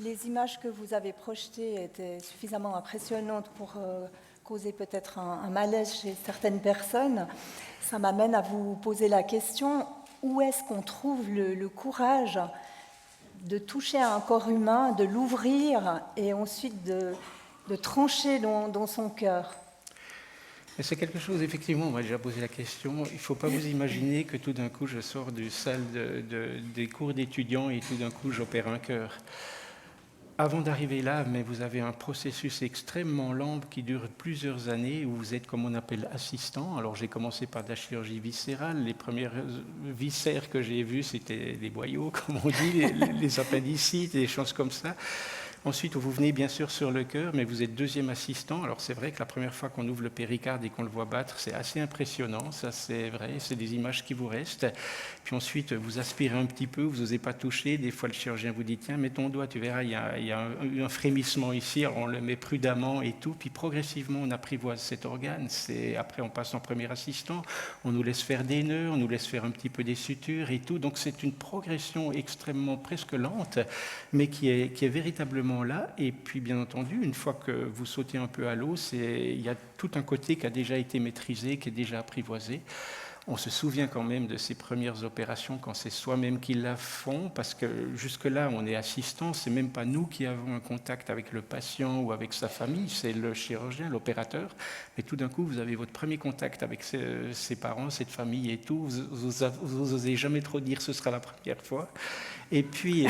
Les images que vous avez projetées étaient suffisamment impressionnantes pour causer peut-être un malaise chez certaines personnes. Ça m'amène à vous poser la question, où est-ce qu'on trouve le courage de toucher à un corps humain, de l'ouvrir et ensuite de trancher dans son cœur? Et c'est quelque chose, effectivement, on m'a déjà posé la question. Il ne faut pas vous imaginer que tout d'un coup, je sors du salle des cours d'étudiants et tout d'un coup, j'opère un cœur. Avant d'arriver là, mais vous avez un processus extrêmement lent qui dure plusieurs années où vous êtes, comme on appelle, assistant. Alors j'ai commencé par de la chirurgie viscérale. Les premières viscères que j'ai vues, c'était des boyaux, comme on dit, les appendicites, des choses comme ça. Ensuite, vous venez bien sûr sur le cœur, mais vous êtes deuxième assistant. Alors c'est vrai que la première fois qu'on ouvre le péricarde et qu'on le voit battre, c'est assez impressionnant, ça c'est vrai, c'est des images qui vous restent. Puis ensuite, vous aspirez un petit peu, vous n'osez pas toucher. Des fois, le chirurgien vous dit, tiens, mets ton doigt, tu verras, il y a un frémissement ici, alors on le met prudemment et tout. Puis progressivement, on apprivoise cet organe. Après, on passe en premier assistant, on nous laisse faire des nœuds, on nous laisse faire un petit peu des sutures et tout. Donc c'est une progression extrêmement presque lente, mais qui est véritablement là. Et puis bien entendu, une fois que vous sautez un peu à l'eau, il y a tout un côté qui a déjà été maîtrisé, qui est déjà apprivoisé. On se souvient quand même de ces premières opérations quand c'est soi-même qui la font, parce que jusque-là, on est assistant, c'est même pas nous qui avons un contact avec le patient ou avec sa famille, c'est le chirurgien, l'opérateur. Mais tout d'un coup, vous avez votre premier contact avec ses parents, cette famille et tout. Vous osez jamais trop dire ce sera la première fois. Et puis,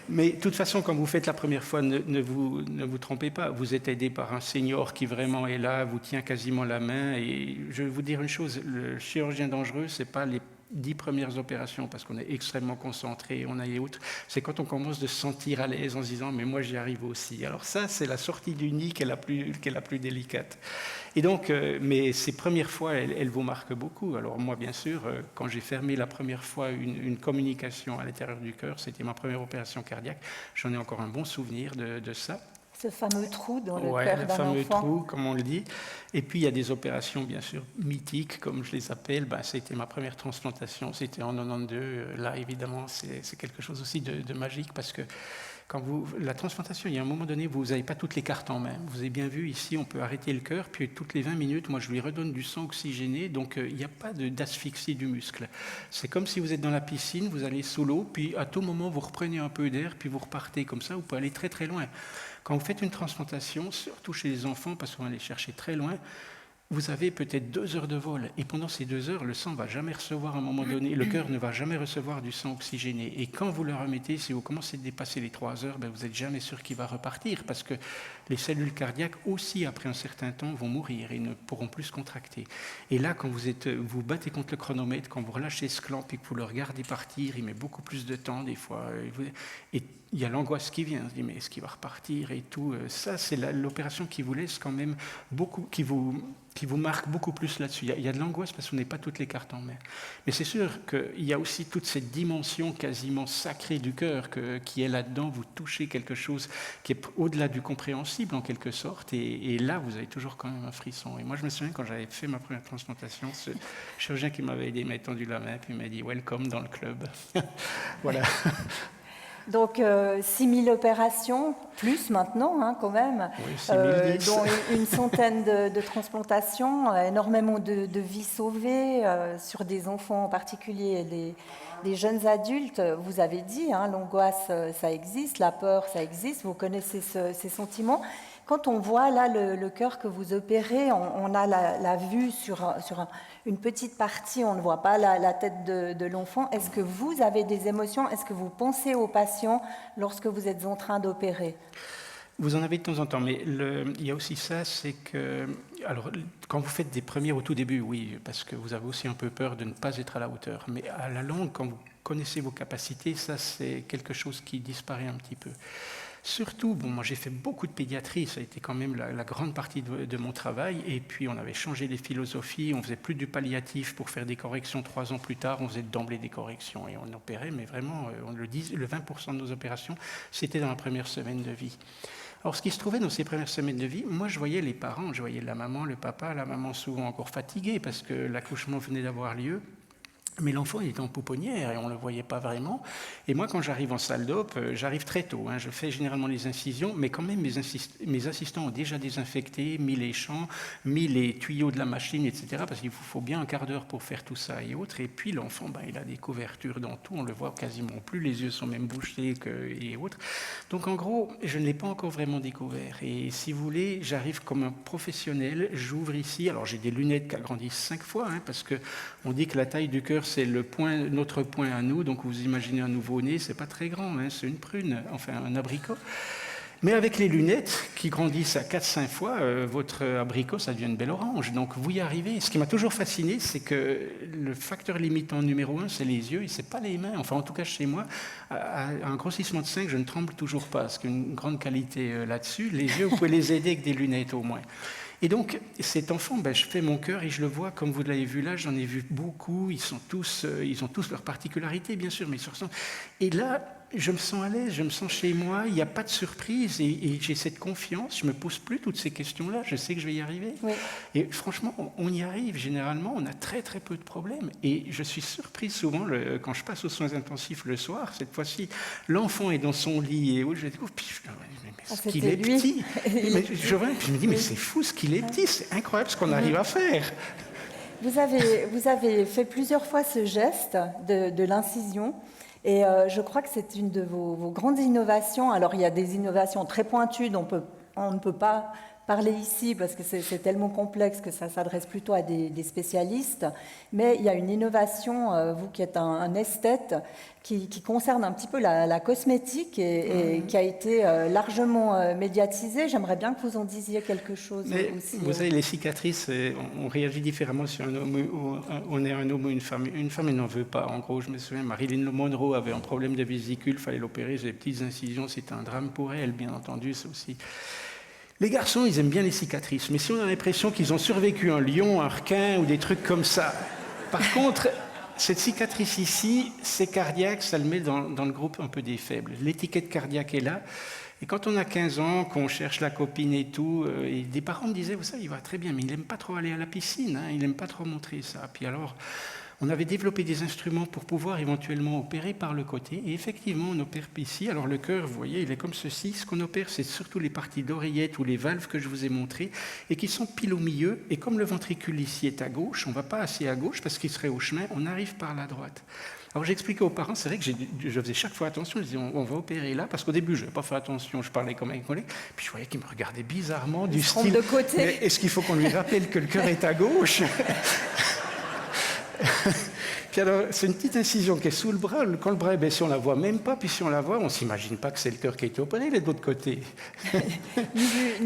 mais de toute façon, quand vous faites la première fois, ne vous trompez pas. Vous êtes aidé par un senior qui vraiment est là, vous tient quasiment la main. Et je vais vous dire une chose, le chirurgien dangereux, ce n'est pas les 10 premières opérations, parce qu'on est extrêmement concentré, on a et autres. C'est quand on commence de se sentir à l'aise en se disant « mais moi j'y arrive aussi ». Alors ça, c'est la sortie du nid qui est la plus délicate. Et donc, mais ces premières fois, elles vous marquent beaucoup. Alors moi, bien sûr, quand j'ai fermé la première fois une communication à l'intérieur du cœur, c'était ma première opération cardiaque, j'en ai encore un bon souvenir de ça. Ce fameux trou dans le Ouais, cœur le d'un fameux enfant. trou, comme on le dit. Et puis, il y a des opérations, bien sûr, mythiques, comme je les appelle. C'était ma première transplantation, c'était en 92. Là, évidemment, c'est quelque chose aussi de magique, parce que la transplantation, il y a un moment donné, vous n'avez pas toutes les cartes en main. Vous avez bien vu, ici, on peut arrêter le cœur, puis toutes les 20 minutes, moi, je lui redonne du sang oxygéné, donc il n'y a pas d'asphyxie du muscle. C'est comme si vous êtes dans la piscine, vous allez sous l'eau, puis à tout moment, vous reprenez un peu d'air, puis vous repartez comme ça, vous pouvez aller très très loin. Quand vous faites une transplantation, surtout chez les enfants, parce qu'on va les chercher très loin, vous avez peut-être 2 heures de vol. Et pendant ces 2 heures, le sang ne va jamais recevoir à un moment donné, le cœur ne va jamais recevoir du sang oxygéné. Et quand vous le remettez, si vous commencez à dépasser les 3 heures, vous n'êtes jamais sûr qu'il va repartir, parce que les cellules cardiaques aussi, après un certain temps, vont mourir et ne pourront plus se contracter. Et là, quand vous battez contre le chronomètre, quand vous relâchez ce clamp et que vous le regardez partir, il met beaucoup plus de temps des fois. Et il y a l'angoisse qui vient, on se dit mais est-ce qu'il va repartir et tout. Ça, c'est l'opération qui vous laisse quand même beaucoup, qui vous marque beaucoup plus là-dessus. Il y a de l'angoisse parce qu'on n'est pas toutes les cartes en main. Mais c'est sûr qu'il y a aussi toute cette dimension quasiment sacrée du cœur qui est là-dedans. Vous touchez quelque chose qui est au-delà du compréhensible en quelque sorte. Et là, vous avez toujours quand même un frisson. Et moi, je me souviens quand j'avais fait ma première transplantation, ce chirurgien qui m'avait aidé m'a tendu la main puis il m'a dit « Welcome dans le club ». Voilà. Donc 6000 opérations, plus maintenant quand même, oui, 6010. dont une centaine de transplantations, énormément de vies sauvées sur des enfants en particulier et des jeunes adultes. Vous avez dit, l'angoisse ça existe, la peur ça existe, vous connaissez ces sentiments. Quand on voit là le cœur que vous opérez, on a la vue sur une petite partie, on ne voit pas la tête de l'enfant. Est-ce que vous avez des émotions? Est-ce que vous pensez aux patients lorsque vous êtes en train d'opérer? Vous en avez de temps en temps, mais il y a aussi ça, c'est que, alors, quand vous faites des premières au tout début, oui, parce que vous avez aussi un peu peur de ne pas être à la hauteur, mais à la longue, quand vous connaissez vos capacités, ça c'est quelque chose qui disparaît un petit peu. Surtout, moi j'ai fait beaucoup de pédiatrie, ça a été quand même la grande partie de mon travail, et puis on avait changé les philosophies, on faisait plus du palliatif pour faire des corrections 3 ans plus tard, on faisait d'emblée des corrections, et on opérait, mais vraiment, on le dit, le 20% de nos opérations, c'était dans la première semaine de vie. Alors, ce qui se trouvait dans ces premières semaines de vie, moi, je voyais les parents, je voyais la maman, le papa, la maman souvent encore fatiguée parce que l'accouchement venait d'avoir lieu. Mais l'enfant, il était en pouponnière et on ne le voyait pas vraiment. Et moi, quand j'arrive en salle d'op, j'arrive très tôt. Je fais généralement les incisions, mais quand même, mes assistants ont déjà désinfecté, mis les champs, mis les tuyaux de la machine, etc. Parce qu'il faut bien un quart d'heure pour faire tout ça et autres. Et puis, l'enfant, il a des couvertures dans tout. On le voit quasiment plus. Les yeux sont même bouchés et autres. Donc, en gros, je ne l'ai pas encore vraiment découvert. Et si vous voulez, j'arrive comme un professionnel. J'ouvre ici. Alors, j'ai des lunettes qui agrandissent 5 fois, parce qu'on dit que la taille du cœur, c'est notre point à nous. Donc vous imaginez un nouveau-né, c'est pas très grand, c'est une prune, enfin un abricot. Mais avec les lunettes qui grandissent à 4-5 fois, votre abricot, ça devient une belle orange. Donc vous y arrivez. Ce qui m'a toujours fasciné, c'est que le facteur limitant numéro 1, c'est les yeux et c'est pas les mains. Enfin, en tout cas, chez moi, à un grossissement de 5, je ne tremble toujours pas. C'est une grande qualité là-dessus. Les yeux, vous pouvez les aider avec des lunettes au moins. Et donc, cet enfant, je fais mon cœur et je le vois, comme vous l'avez vu là, j'en ai vu beaucoup, ils ont tous leurs particularités, bien sûr, mais ils se ressemblent. Et là, je me sens à l'aise, je me sens chez moi, il n'y a pas de surprise et j'ai cette confiance, je ne me pose plus toutes ces questions-là, je sais que je vais y arriver. Oui. Et franchement, on y arrive, généralement, on a très très peu de problèmes. Et je suis surprise souvent, quand je passe aux soins intensifs le soir, cette fois-ci, l'enfant est dans son lit et je découvre, puis ce qu'il est petit. Mais je me dis, mais c'est fou ce qu'il est petit, c'est incroyable ce qu'on arrive à faire. Vous avez fait plusieurs fois ce geste de l'incision. Et je crois que c'est une de vos grandes innovations. Alors, il y a des innovations très pointues dont on ne peut pas parler ici parce que c'est tellement complexe que ça s'adresse plutôt à des spécialistes. Mais il y a une innovation, vous qui êtes un esthète, qui concerne un petit peu la cosmétique et qui a été largement médiatisée. J'aimerais bien que vous en disiez quelque chose aussi. Vous savez, les cicatrices, on réagit différemment si on est un homme ou une femme. Une femme, elle n'en veut pas. En gros, je me souviens, Marilyn Monroe avait un problème de vésicule, il fallait l'opérer, j'ai des petites incisions, c'était un drame pour elle, bien entendu, ça aussi. Les garçons, ils aiment bien les cicatrices, mais si on a l'impression qu'ils ont survécu un lion, un requin ou des trucs comme ça. Par contre, cette cicatrice ici, c'est cardiaque, ça le met dans le groupe un peu des faibles. L'étiquette cardiaque est là. Et quand on a 15 ans, qu'on cherche la copine et tout, et des parents me disaient, vous savez, il va très bien, mais il n'aime pas trop aller à la piscine, il n'aime pas trop montrer ça. Puis alors, on avait développé des instruments pour pouvoir éventuellement opérer par le côté. Et effectivement, on opère ici. Alors le cœur, vous voyez, il est comme ceci. Ce qu'on opère, c'est surtout les parties d'oreillette ou les valves que je vous ai montrées et qui sont pile au milieu. Et comme le ventricule ici est à gauche, on ne va pas assez à gauche parce qu'il serait au chemin, on arrive par la droite. Alors j'expliquais aux parents, c'est vrai que je faisais chaque fois attention, je disais on va opérer là, parce qu'au début je n'avais pas fait attention, je parlais comme un collègue, puis je voyais qu'ils me regardaient bizarrement du style, de côté. Est-ce qu'il faut qu'on lui rappelle que le cœur est à gauche? Puis alors, c'est une petite incision qui est sous le bras. Quand le bras est baissé, on ne la voit même pas. Puis si on la voit, on ne s'imagine pas que c'est le cœur qui a été opéré, il est de l'autre côté.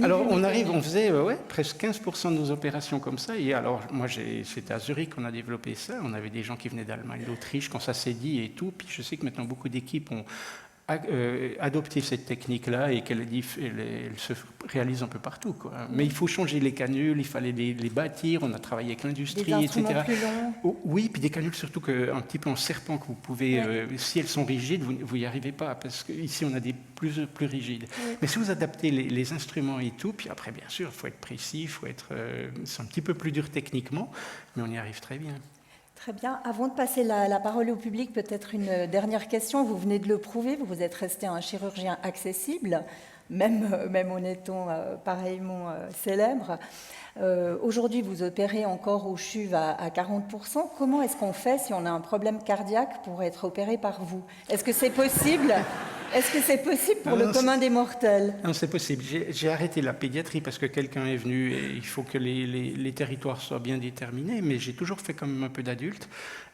Alors, on faisait presque 15% de nos opérations comme ça. Et alors, moi, c'était à Zurich qu'on a développé ça. On avait des gens qui venaient d'Allemagne, d'Autriche, quand ça s'est dit et tout. Puis je sais que maintenant, beaucoup d'équipes ont adopter cette technique-là et qu'elle se réalise un peu partout, quoi. Mais il faut changer les canules, il fallait les bâtir, on a travaillé avec l'industrie, etc. Plus longs. Oui, puis des canules surtout un petit peu en serpent que vous pouvez, si elles sont rigides, vous n'y arrivez pas, parce qu'ici on a des plus rigides. Oui. Mais si vous adaptez les instruments et tout, puis après bien sûr, il faut être précis, c'est un petit peu plus dur techniquement, mais on y arrive très bien. Très bien. Avant de passer la parole au public, peut-être une dernière question. Vous venez de le prouver, vous vous êtes resté un chirurgien accessible, même en étant pareillement célèbre. Aujourd'hui, vous opérez encore au CHUV à 40%. Comment est-ce qu'on fait si on a un problème cardiaque pour être opéré par vous? Est-ce que c'est possible? Est-ce que c'est possible pour le commun des mortels? Non, c'est possible. J'ai arrêté la pédiatrie parce que quelqu'un est venu et il faut que les territoires soient bien déterminés, mais j'ai toujours fait quand même un peu d'adulte.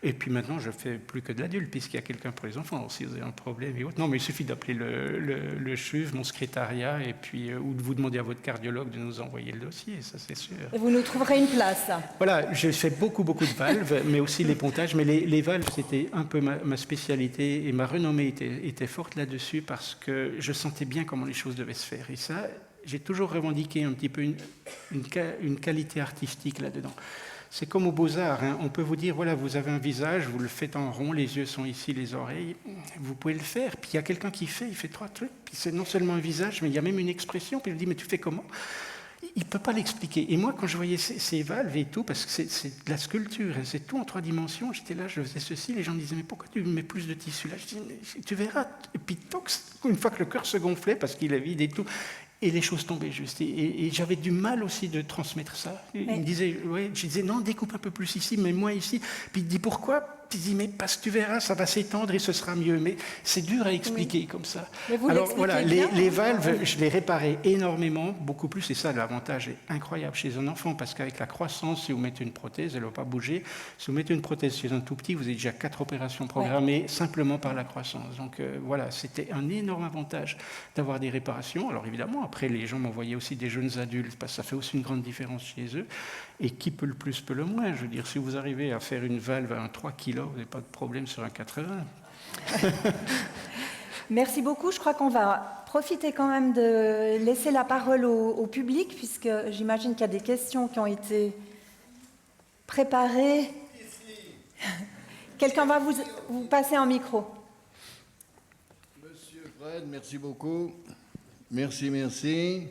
Et puis maintenant, je ne fais plus que de l'adulte puisqu'il y a quelqu'un pour les enfants. Si vous avez un problème et autres. Non, mais il suffit d'appeler le CHUV, mon secrétariat, et puis, ou de vous demander à votre cardiologue de nous envoyer le dossier, ça c'est sûr. Et vous nous trouverez une place. Voilà, j'ai fait beaucoup de valves, mais aussi les pontages. Mais les valves, c'était un peu ma spécialité et ma renommée était forte là-dessus parce que je sentais bien comment les choses devaient se faire. Et ça, j'ai toujours revendiqué un petit peu une qualité artistique là-dedans. C'est comme aux Beaux-Arts, on peut vous dire, voilà, vous avez un visage, vous le faites en rond, les yeux sont ici, les oreilles, vous pouvez le faire. Puis il y a quelqu'un qui il fait 3 trucs, puis c'est non seulement un visage, mais il y a même une expression, puis il dit, mais tu fais comment? il ne peut pas l'expliquer. Et moi, quand je voyais ces valves et tout, parce que c'est de la sculpture, hein, c'est tout en 3 dimensions, j'étais là, je faisais ceci, les gens me disaient, mais pourquoi tu mets plus de tissu là? Je dis, mais tu verras. Et puis, une fois que le cœur se gonflait, parce qu'il est vide et tout, et les choses tombaient juste. Et j'avais du mal aussi de transmettre ça. Il me disait, ouais, je disais, non, découpe un peu plus ici, mais moi ici. Puis il dit, pourquoi? Puis il dit, mais parce que tu verras, ça va s'étendre et ce sera mieux. Mais c'est dur à expliquer comme ça. Mais vous alors voilà, bien, les valves, je les réparais énormément, beaucoup plus. Et ça, l'avantage est incroyable chez un enfant, parce qu'avec la croissance, si vous mettez une prothèse, elle ne va pas bouger. Si vous mettez une prothèse chez un tout petit, vous avez déjà 4 opérations programmées simplement par la croissance. Donc voilà, c'était un énorme avantage d'avoir des réparations. Alors évidemment, après, les gens m'envoyaient aussi des jeunes adultes, parce que ça fait aussi une grande différence chez eux. Et qui peut le plus, peut le moins. Je veux dire, si vous arrivez à faire une valve à un 3 kg, vous n'avez pas de problème sur un 80. Merci beaucoup. Je crois qu'on va profiter quand même de laisser la parole au public, puisque j'imagine qu'il y a des questions qui ont été préparées. Quelqu'un va vous passer un micro. Monsieur Fred, merci beaucoup. Merci.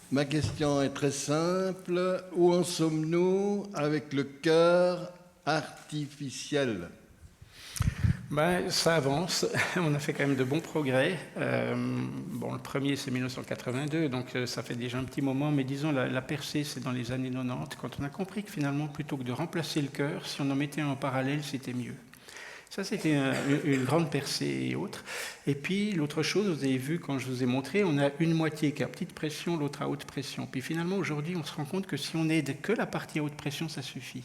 Ma question est très simple. Où en sommes-nous avec le cœur artificiel? Ça avance. On a fait quand même de bons progrès. Le premier, c'est 1982, donc ça fait déjà un petit moment. Mais disons, la percée, c'est dans les années 90, quand on a compris que finalement, plutôt que de remplacer le cœur, si on en mettait un en parallèle, c'était mieux. Ça, c'était une grande percée et autres. Et puis, l'autre chose, vous avez vu, quand je vous ai montré, on a une moitié qui est à petite pression, l'autre à haute pression. Puis finalement, aujourd'hui, on se rend compte que si on n'aide que la partie à haute pression, ça suffit.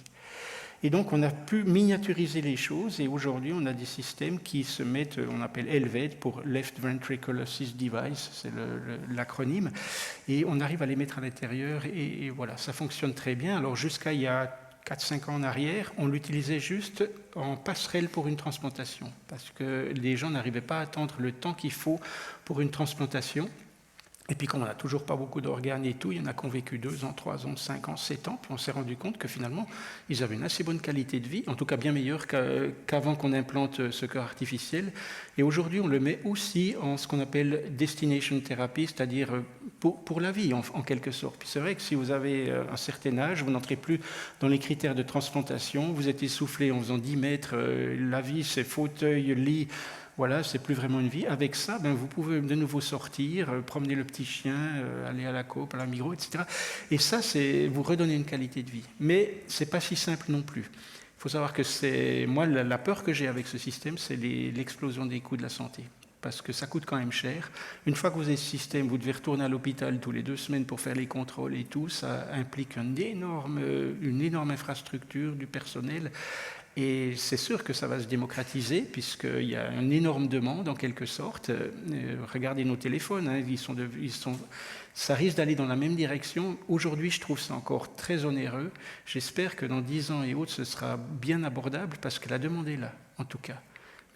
Et donc, on a pu miniaturiser les choses. Et aujourd'hui, on a des systèmes qui se mettent, on appelle LVAD pour Left Ventricular Assist Device, c'est l'acronyme. Et on arrive à les mettre à l'intérieur. Et voilà, ça fonctionne très bien. Alors, jusqu'à il y a 4-5 ans en arrière, on l'utilisait juste en passerelle pour une transplantation, parce que les gens n'arrivaient pas à attendre le temps qu'il faut pour une transplantation. Et puis, comme on n'a toujours pas beaucoup d'organes et tout, il y en a qui ont vécu 2 ans, 3 ans, 5 ans, 7 ans, puis on s'est rendu compte que finalement, ils avaient une assez bonne qualité de vie, en tout cas bien meilleure qu'avant qu'on implante ce cœur artificiel. Et aujourd'hui, on le met aussi en ce qu'on appelle destination therapy, c'est-à-dire pour la vie, en quelque sorte. Puis c'est vrai que si vous avez un certain âge, vous n'entrez plus dans les critères de transplantation, vous êtes essoufflé en faisant 10 mètres, la vie, c'est fauteuil, lit. Voilà, c'est plus vraiment une vie. Avec ça, vous pouvez de nouveau sortir, promener le petit chien, aller à la coop, à la Migros, etc. Et ça, c'est vous redonner une qualité de vie. Mais c'est pas si simple non plus. Il faut savoir que moi, la peur que j'ai avec ce système, c'est l'explosion des coûts de la santé. Parce que ça coûte quand même cher. Une fois que vous avez ce système, vous devez retourner à l'hôpital tous les 2 semaines pour faire les contrôles et tout. Ça implique une énorme infrastructure, du personnel. Et c'est sûr que ça va se démocratiser, puisqu'il y a une énorme demande, en quelque sorte. Regardez nos téléphones, ça risque d'aller dans la même direction. Aujourd'hui, je trouve ça encore très onéreux. J'espère que dans 10 ans et autres, ce sera bien abordable, parce que la demande est là, en tout cas.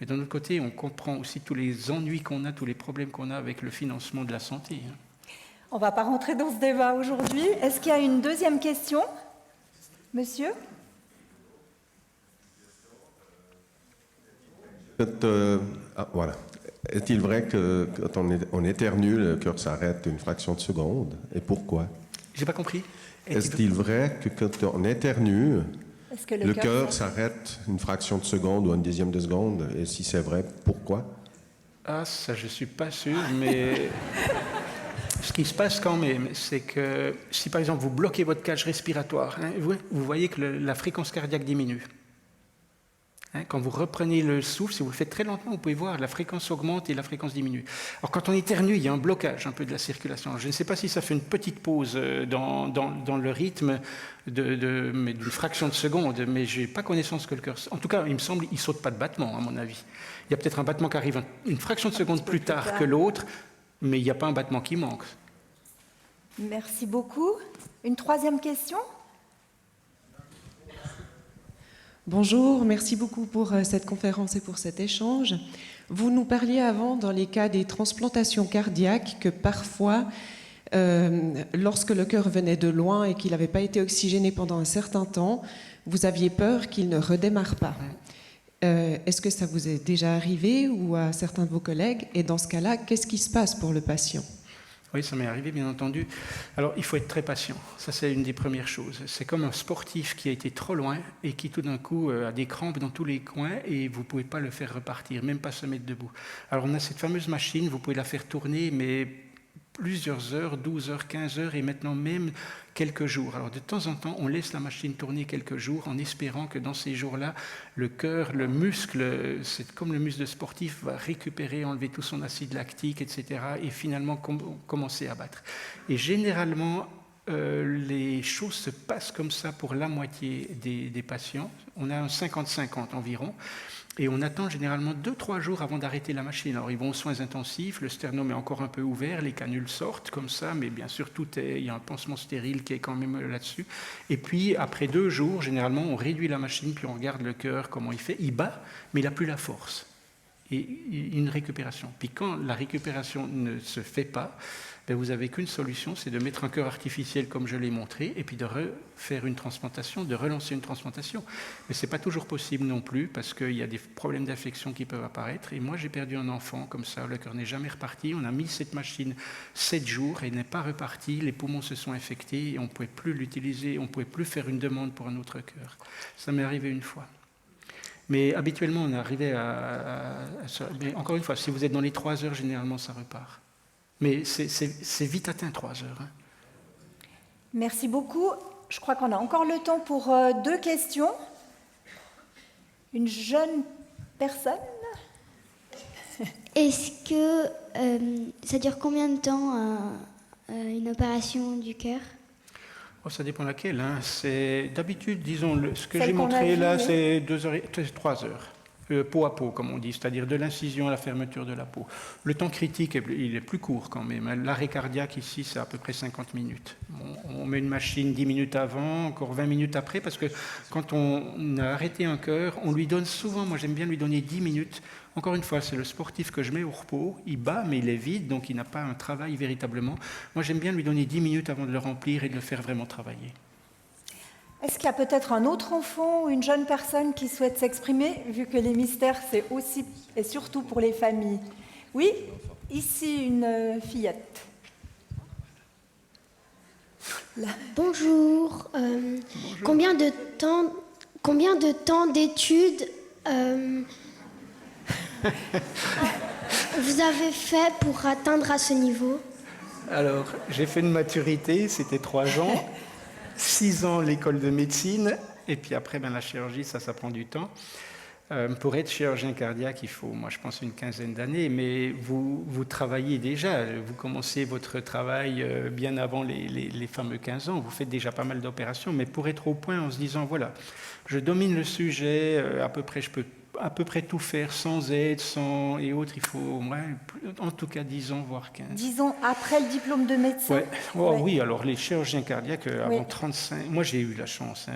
Mais d'un autre côté, on comprend aussi tous les ennuis qu'on a, tous les problèmes qu'on a avec le financement de la santé. On ne va pas rentrer dans ce débat aujourd'hui. Est-ce qu'il y a une deuxième question, monsieur ? Voilà. Est-il vrai que quand on éternue, le cœur s'arrête une fraction de seconde? Et pourquoi? J'ai pas compris. Est-il vrai que quand on éternue, le cœur s'arrête une fraction de seconde ou 1/10 de seconde? Et si c'est vrai, pourquoi? Ah, ça, je suis pas sûr, mais ce qui se passe quand même, c'est que si par exemple vous bloquez votre cage respiratoire, vous voyez que la fréquence cardiaque diminue. Quand vous reprenez le souffle, si vous le faites très lentement, vous pouvez voir la fréquence augmente et la fréquence diminue. Alors quand on éternue, il y a un blocage un peu de la circulation. Je ne sais pas si ça fait une petite pause dans le rythme d'une fraction de seconde, mais je n'ai pas connaissance que le cœur... En tout cas, il me semble qu'il ne saute pas de battement, à mon avis. Il y a peut-être un battement qui arrive une fraction de seconde plus tard que l'autre, mais il n'y a pas un battement qui manque. Merci beaucoup. Une troisième question ? Bonjour, merci beaucoup pour cette conférence et pour cet échange. Vous nous parliez avant, dans les cas des transplantations cardiaques, que parfois, lorsque le cœur venait de loin et qu'il n'avait pas été oxygéné pendant un certain temps, vous aviez peur qu'il ne redémarre pas. Est-ce que ça vous est déjà arrivé ou à certains de vos collègues? Et dans ce cas-là, qu'est-ce qui se passe pour le patient? Oui, ça m'est arrivé, bien entendu. Alors, il faut être très patient. Ça, c'est une des premières choses. C'est comme un sportif qui a été trop loin et qui, tout d'un coup, a des crampes dans tous les coins et vous ne pouvez pas le faire repartir, même pas se mettre debout. Alors, on a cette fameuse machine, vous pouvez la faire tourner, mais plusieurs heures, 12 heures, 15 heures et maintenant même quelques jours. Alors de temps en temps, on laisse la machine tourner quelques jours en espérant que dans ces jours-là, le cœur, le muscle, c'est comme le muscle sportif, va récupérer, enlever tout son acide lactique, etc. et finalement commencer à battre. Et généralement, les choses se passent comme ça pour la moitié des patients. On a un 50-50 environ. Et on attend généralement 2-3 jours avant d'arrêter la machine. Alors ils vont aux soins intensifs, le sternum est encore un peu ouvert, les canules sortent comme ça, mais bien sûr il y a un pansement stérile qui est quand même là-dessus. Et puis après 2 jours, généralement on réduit la machine, puis on regarde le cœur, comment il fait. Il bat, mais il n'a plus la force. Et une récupération. Puis quand la récupération ne se fait pas, ben vous n'avez qu'une solution, c'est de mettre un cœur artificiel comme je l'ai montré, et puis de refaire une transplantation, de relancer une transplantation. Mais ce n'est pas toujours possible non plus, parce qu'il y a des problèmes d'infection qui peuvent apparaître. Et moi, j'ai perdu un enfant comme ça, le cœur n'est jamais reparti. On a mis cette machine 7 jours, et il n'est pas reparti, les poumons se sont infectés, et on ne pouvait plus l'utiliser, on ne pouvait plus faire une demande pour un autre cœur. Ça m'est arrivé une fois. Mais habituellement, on est arrivé à ça. Mais encore une fois, si vous êtes dans les 3 heures, généralement, ça repart. Mais c'est vite atteint, 3 heures. Hein. Merci beaucoup. Je crois qu'on a encore le temps pour 2 questions. Une jeune personne. Est-ce que ça dure combien de temps une opération du cœur? Oh, ça dépend laquelle. Hein. D'habitude, disons, ce que j'ai montré là, c'est 3 heures. Peau à peau, comme on dit, c'est-à-dire de l'incision à la fermeture de la peau. Le temps critique, il est plus court quand même. L'arrêt cardiaque ici, c'est à peu près 50 minutes. On met une machine 10 minutes avant, encore 20 minutes après, parce que quand on a arrêté un cœur, on lui donne souvent, moi j'aime bien lui donner 10 minutes. Encore une fois, c'est le sportif que je mets au repos, il bat, mais il est vide, donc il n'a pas un travail véritablement. Moi j'aime bien lui donner 10 minutes avant de le remplir et de le faire vraiment travailler. Est-ce qu'il y a peut-être un autre enfant ou une jeune personne qui souhaite s'exprimer, vu que les mystères, c'est aussi et surtout pour les familles? Oui, ici une fillette. Là. Bonjour. Bonjour. Combien de temps d'études vous avez fait pour atteindre à ce niveau? Alors, j'ai fait une maturité, c'était 3 ans. 6 ans l'école de médecine, et puis après, la chirurgie, ça prend du temps. Pour être chirurgien cardiaque, il faut, moi je pense, une 15aine d'années, mais vous travaillez déjà, vous commencez votre travail bien avant les fameux 15 ans, vous faites déjà pas mal d'opérations, mais pour être au point en se disant, voilà, je domine le sujet, à peu près, je peux à peu près tout faire sans aide, sans et autres, il faut en tout cas 10 ans, voire 15. 10 ans après le diplôme de médecin? Ouais. Oh, ouais. Oui, alors les chirurgiens cardiaques, avant 35... Moi, j'ai eu la chance. Hein.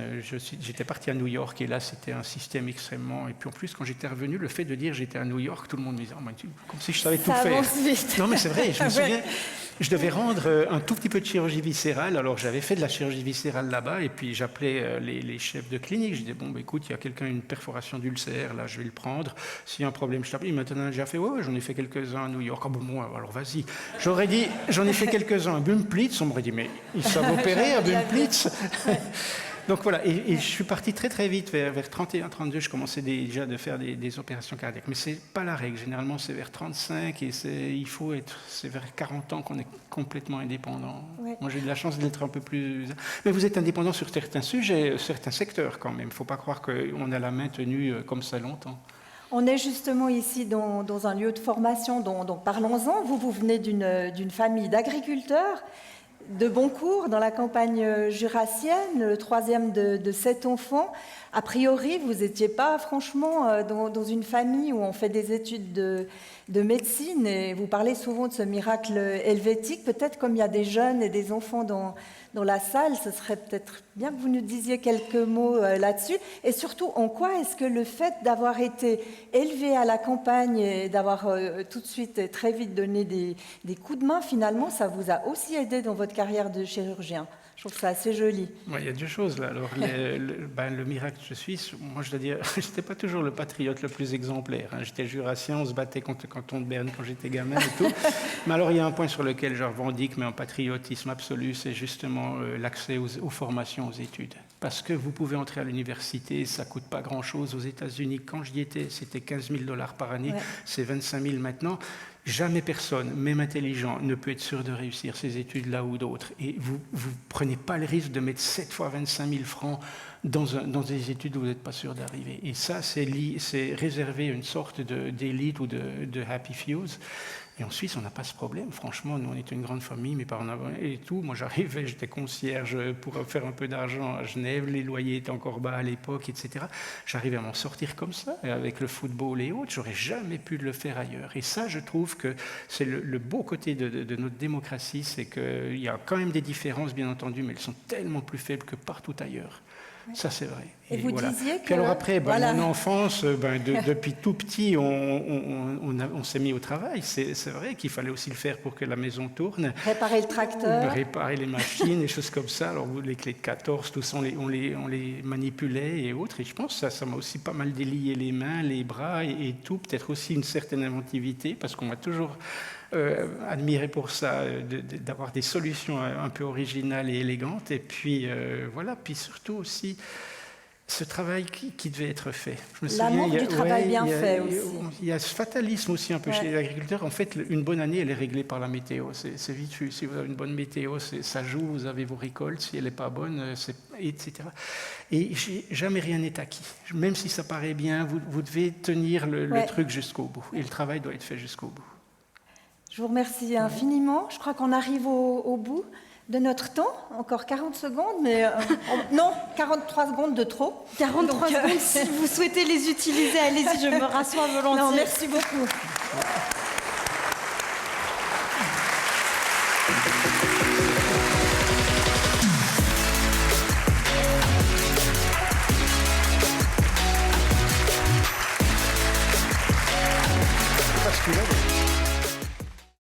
J'étais parti à New York et là, c'était un système extrêmement... Et puis en plus, quand j'étais revenu, le fait de dire j'étais à New York, tout le monde me disait comme si je savais tout faire. Vite. Non, mais c'est vrai, je me souviens... Je devais rendre un tout petit peu de chirurgie viscérale. Alors, j'avais fait de la chirurgie viscérale là-bas et puis j'appelais les chefs de clinique. Je disais, bon, écoute, il y a quelqu'un, une perforation d'ulcère, là, je vais le prendre. S'il y a un problème, je t'appelle. Maintenant, j'ai déjà fait, ouais, j'en ai fait quelques-uns à New York. Ah bon, alors vas-y. J'aurais dit, j'en ai fait quelques-uns à Bumplitz. On m'aurait dit, mais ils savent opérer à Bumplitz. Donc voilà, et je suis parti très très vite, vers 31, 32, je commençais déjà de faire des opérations cardiaques. Mais ce n'est pas la règle, généralement c'est vers 35 et c'est vers 40 ans qu'on est complètement indépendant. Ouais. Moi j'ai eu de la chance d'être un peu plus... Mais vous êtes indépendant sur certains sujets, certains secteurs quand même, il ne faut pas croire qu'on a la main tenue comme ça longtemps. On est justement ici dans un lieu de formation, donc parlons-en. Vous venez d'une famille d'agriculteurs, de Boncourt, dans la campagne jurassienne, le 3e de 7 enfants. A priori, vous n'étiez pas franchement dans une famille où on fait des études de médecine et vous parlez souvent de ce miracle helvétique. Peut-être comme il y a des jeunes et des enfants dans la salle, ce serait peut-être bien que vous nous disiez quelques mots là-dessus. Et surtout, en quoi est-ce que le fait d'avoir été élevé à la campagne et d'avoir tout de suite et très vite donné des coups de main, finalement, ça vous a aussi aidé dans votre carrière de chirurgien ? Je trouve ça assez joli. Il y a deux choses là. Alors, le miracle de Suisse, moi je dois dire, je n'étais pas toujours le patriote le plus exemplaire. Hein. J'étais jurassien, on se battait contre le canton de Berne quand j'étais gamin et tout. Mais alors il y a un point sur lequel je revendique, mais un patriotisme absolu, c'est justement l'accès aux formations, aux études. Parce que vous pouvez entrer à l'université, ça ne coûte pas grand-chose. Aux États-Unis, quand j'y étais, c'était 15 000 $ par année, c'est 25 000 maintenant. Jamais personne, même intelligent, ne peut être sûr de réussir ses études là ou d'autres. Et vous ne prenez pas le risque de mettre 7 fois 25 000 francs dans des études où vous n'êtes pas sûr d'arriver. Et ça, c'est réservé à une sorte d'élite ou de happy fews. Et en Suisse, on n'a pas ce problème. Franchement, nous, on est une grande famille, mes parents et tout. Moi, j'arrivais, j'étais concierge pour faire un peu d'argent à Genève. Les loyers étaient encore bas à l'époque, etc. J'arrivais à m'en sortir comme ça, avec le football et autres. J'aurais jamais pu le faire ailleurs. Et ça, je trouve que c'est le beau côté de notre démocratie, c'est qu'il y a quand même des différences, bien entendu, mais elles sont tellement plus faibles que partout ailleurs. Oui. Ça, c'est vrai. Et vous disiez que... Puis alors après, mon enfance, depuis tout petit, on s'est mis au travail. C'est vrai qu'il fallait aussi le faire pour que la maison tourne. Réparer le tracteur. Réparer les machines, des choses comme ça. Alors, les clés de 14, tout ça, on les manipulait et autres. Et je pense que ça m'a aussi pas mal délié les mains, les bras et tout. Peut-être aussi une certaine inventivité, parce qu'on m'a toujours... admiré pour ça, d'avoir des solutions un peu originales et élégantes. Et puis, puis surtout aussi, ce travail qui devait être fait. Je me souviens, l'amour du travail bien fait aussi. Il y a ce fatalisme aussi un peu chez les agriculteurs. En fait, une bonne année, elle est réglée par la météo. C'est vite vu. Si vous avez une bonne météo, ça joue, vous avez vos récoltes. Si elle n'est pas bonne, etc. Et jamais rien n'est acquis. Même si ça paraît bien, vous devez tenir le truc jusqu'au bout. Et le travail doit être fait jusqu'au bout. Je vous remercie infiniment. Je crois qu'on arrive au bout de notre temps. Encore 40 secondes, mais non, 43 secondes de trop. 43 secondes, si vous souhaitez les utiliser, allez-y, je me rassois volontiers. Non, merci beaucoup.